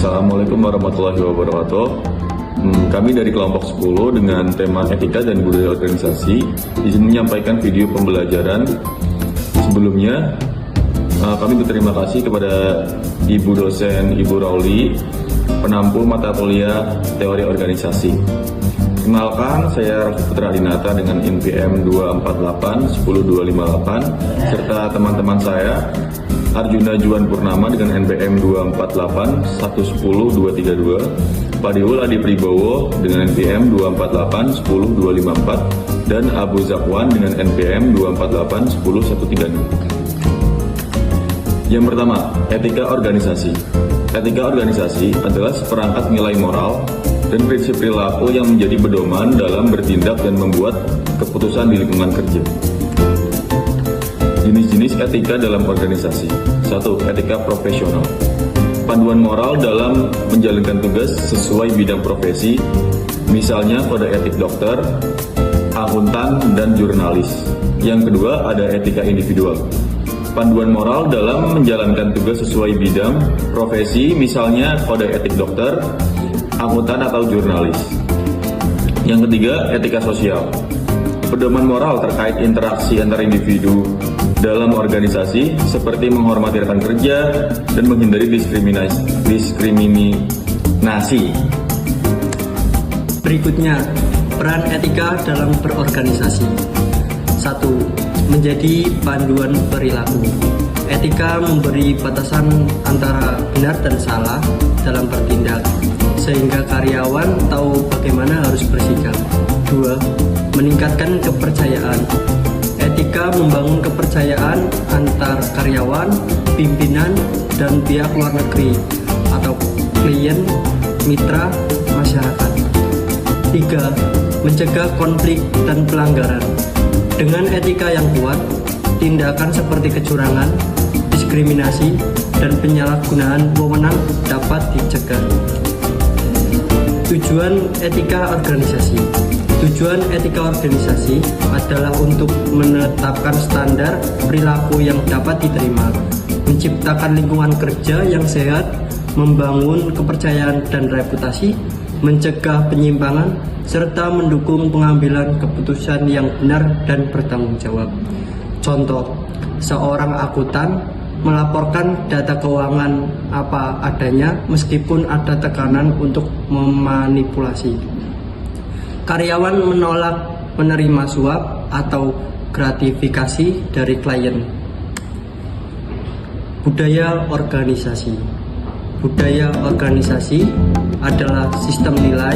Assalamualaikum warahmatullahi wabarakatuh. Kami dari kelompok 10 dengan tema etika dan budaya organisasi izin menyampaikan video pembelajaran. Sebelumnya, kami berterima kasih kepada Ibu dosen Ibu Rauli, penampu mata kuliah teori organisasi. Kenalkan, saya Rafi Putra Adinata dengan NPM 248-10258 serta teman-teman saya Arjuna Juan Purnama dengan NPM 248-110-232, Padiwul Adi Pribowo dengan NPM 248-10254, dan Abu Zakwan dengan NPM 248-10132. Yang pertama, etika organisasi. Etika organisasi adalah seperangkat nilai moral dan prinsip perilaku yang menjadi pedoman dalam bertindak dan membuat keputusan di lingkungan kerja. Jenis-jenis etika dalam organisasi. 1. Etika profesional. Panduan moral dalam menjalankan tugas sesuai bidang profesi, misalnya kode etik dokter, akuntan, dan jurnalis. Yang kedua, ada etika individual. Panduan moral dalam menjalankan tugas sesuai bidang profesi, misalnya kode etik dokter, akuntan, atau jurnalis. Yang ketiga, etika sosial. Pedoman moral terkait interaksi antar individu dalam organisasi seperti menghormati rekan kerja dan menghindari diskriminasi. Berikutnya, peran etika dalam berorganisasi. 1. Menjadi panduan perilaku. Etika memberi batasan antara benar dan salah dalam bertindak, sehingga karyawan tahu bagaimana harus bersikap. 2. Meningkatkan kepercayaan. Etika membangun kepercayaan antar karyawan, pimpinan, dan pihak luar negeri atau klien, mitra, masyarakat. 3. Mencegah konflik dan pelanggaran. Dengan etika yang kuat, tindakan seperti kecurangan, diskriminasi, dan penyalahgunaan wewenang dapat dicegah. Tujuan etika organisasi. Tujuan etika organisasi adalah untuk menetapkan standar perilaku yang dapat diterima, menciptakan lingkungan kerja yang sehat, membangun kepercayaan dan reputasi, mencegah penyimpangan, serta mendukung pengambilan keputusan yang benar dan bertanggung jawab. Contoh, seorang akuntan melaporkan data keuangan apa adanya meskipun ada tekanan untuk memanipulasi. Karyawan menolak menerima suap atau gratifikasi dari klien. Budaya organisasi. Budaya organisasi adalah sistem nilai,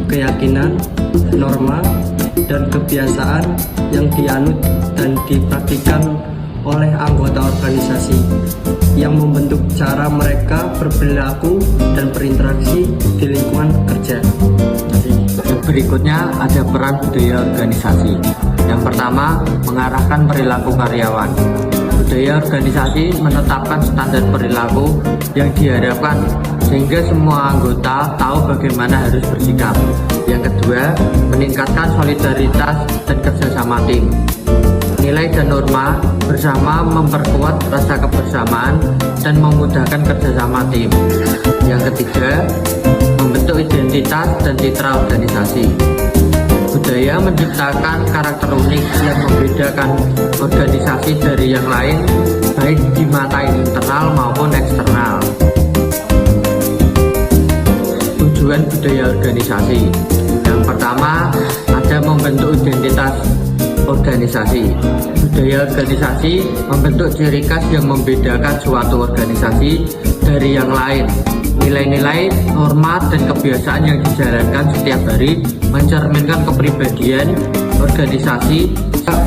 keyakinan, norma, dan kebiasaan yang dianut dan dipraktikkan oleh anggota organisasi yang membentuk cara mereka berperilaku dan berinteraksi di lingkungan kerja. Berikutnya ada peran budaya organisasi. Yang pertama, mengarahkan perilaku karyawan. Budaya organisasi menetapkan standar perilaku yang diharapkan sehingga semua anggota tahu bagaimana harus bersikap. Yang kedua, meningkatkan solidaritas dan kerjasama tim. Nilai dan norma bersama memperkuat rasa kebersamaan dan memudahkan kerjasama tim. Yang ketiga, membentuk identitas dan citra organisasi. Budaya menciptakan karakter unik yang membedakan organisasi dari yang lain, baik di mata internal maupun eksternal. Tujuan budaya organisasi. Yang pertama, ada membentuk identitas organisasi. Budaya organisasi membentuk ciri khas yang membedakan suatu organisasi dari yang lain. Nilai-nilai, norma, dan kebiasaan yang dijalankan setiap hari mencerminkan kepribadian organisasi.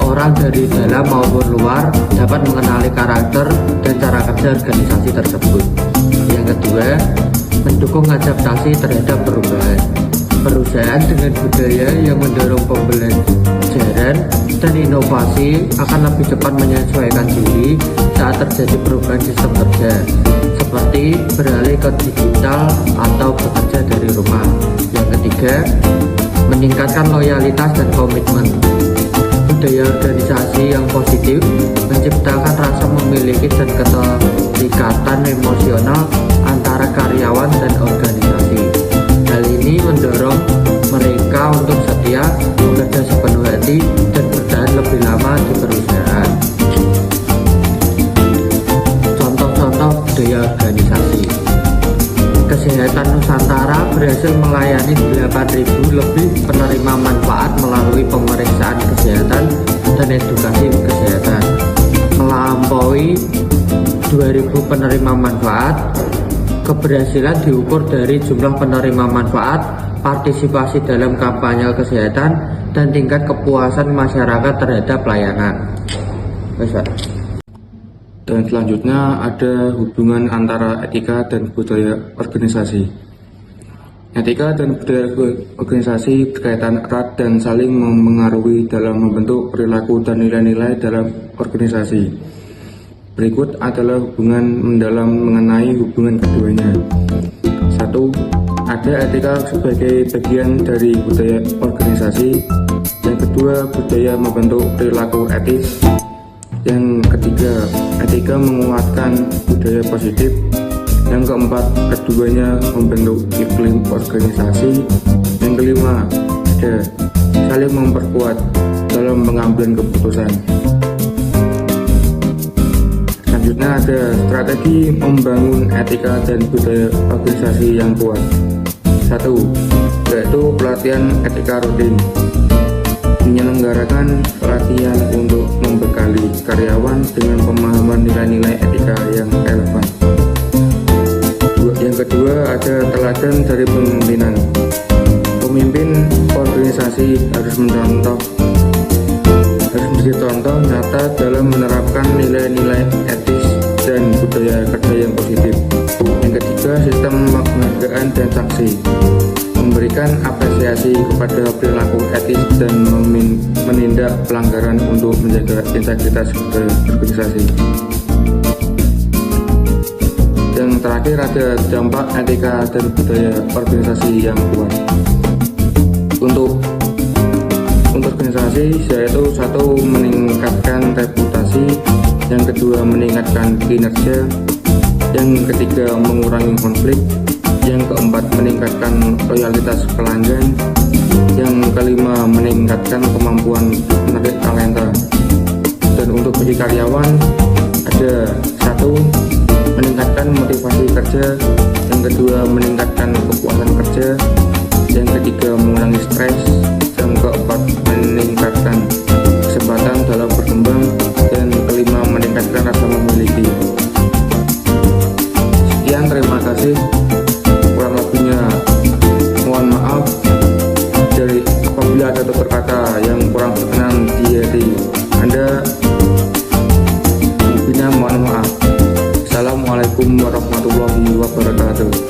Orang dari dalam maupun luar dapat mengenali karakter dan cara kerja organisasi tersebut. Yang kedua, mendukung adaptasi terhadap perubahan. Perusahaan dengan budaya yang mendorong pembelajaran dan inovasi akan lebih cepat menyesuaikan diri saat terjadi perubahan sistem kerja, seperti beralih ke digital atau bekerja dari rumah. Yang ketiga, meningkatkan loyalitas dan komitmen. Budaya organisasi yang positif menciptakan rasa memiliki dan keterikatan emosional antara karyawan dan organisasi. Hal ini mendorong mereka untuk setia, bekerja sepenuh hati, dan bertahan lebih lama di perusahaan. Contoh-contoh budaya organisasi. Kesehatan Nusantara berhasil melayani 8.000 lebih penerima manfaat melalui pemeriksaan kesehatan dan edukasi kesehatan. Melampaui 2.000 penerima manfaat, keberhasilan diukur dari jumlah penerima manfaat, partisipasi dalam kampanye kesehatan, dan tingkat kepuasan masyarakat terhadap layanan. Dan selanjutnya ada hubungan antara etika dan budaya organisasi. Etika dan budaya organisasi berkaitan erat dan saling mempengaruhi dalam membentuk perilaku dan nilai-nilai dalam organisasi. Berikut adalah hubungan mendalam mengenai hubungan keduanya. 1. Ada etika sebagai bagian dari budaya organisasi. Yang kedua, budaya membentuk perilaku etis. Yang ketiga, etika menguatkan budaya positif. Yang keempat, keduanya membentuk iklim organisasi. Yang kelima, ada saling memperkuat dalam pengambilan keputusan. Selanjutnya ada strategi membangun etika dan budaya organisasi yang kuat. 1. Yaitu pelatihan etika rutin. Menyelenggarakan pelatihan untuk membekali karyawan dengan pemahaman nilai-nilai etika yang relevan. Yang kedua, ada teladan dari pemimpinan. Pemimpin organisasi harus menjadi contoh nyata dalam menerapkan nilai-nilai etis dan budaya kerja yang positif. Yang ketiga, sistem penghargaan dan sanksi. Memberikan apresiasi kepada perilaku etis dan menindak pelanggaran untuk menjaga integritas organisasi. Yang terakhir ada dampak etika dan budaya organisasi yang kuat. Untuk organisasi yaitu 1. Meningkatkan reputasi. Yang kedua, meningkatkan kinerja. Yang ketiga, mengurangi konflik. Yang keempat, meningkatkan loyalitas pelanggan. Yang kelima, meningkatkan kemampuan menarik talenta. Dan untuk bagi karyawan ada 1. Meningkatkan motivasi kerja. Yang kedua, meningkatkan kepuasan kerja. Yang ketiga, mengurangi stres. Yang keempat, meningkatkan kesempatan dalam berkembang. Dan kelima, meningkatkan rasa memiliki. Sekian, terima kasih. Kurang lebihnya mohon maaf dari apabila ada tutur kata yang kurang berkenan di hati Anda. Lebihnya mohon maaf. Assalamualaikum warahmatullahi wabarakatuh.